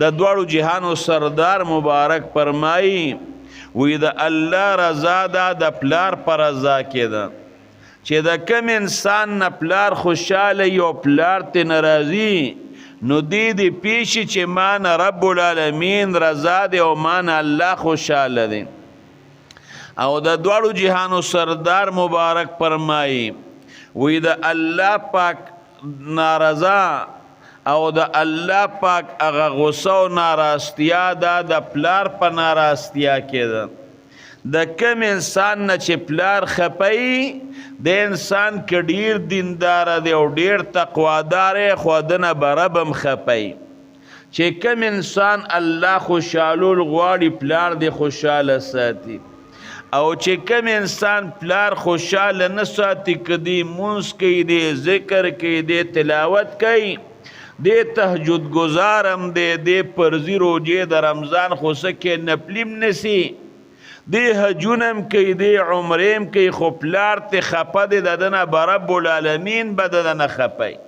د دواړو جهانو سردار مبارک فرمایي وی د الله رضا ده د پلار پر رضا کې ده چې د کم انسان نه پلار خوشحاله یو پلار ته ناراضي نو دې پیشي چې مان رب العالمین رضا ده او مان الله خوشحاله ده او د دواړو جهانو سردار مبارک فرمایي وی د الله پاک نارضا او د الله پاک هغه غصه او ناراستیا ده د پلار په ناراستیا کې ده د کم انسان نه چې پلار خپي د انسان کې ډیر دیندار دی او ډیر تقوادار خو دنه بربم خپي چې کم انسان الله خوشالول غواړي پلار دی خوشاله ساتي او چې کم انسان پلار خوشاله نه ساتي کدي مونږ کوي دی ذکر کوي دی تلاوت کوي دی تهجد گزارم دی پرزی روجه د رمضان خو سکه نپلیم نسی دی حجونم کوي دی عمریم کوي خو پلار ته خپه دی ددنه برب العالمین بددنه خپه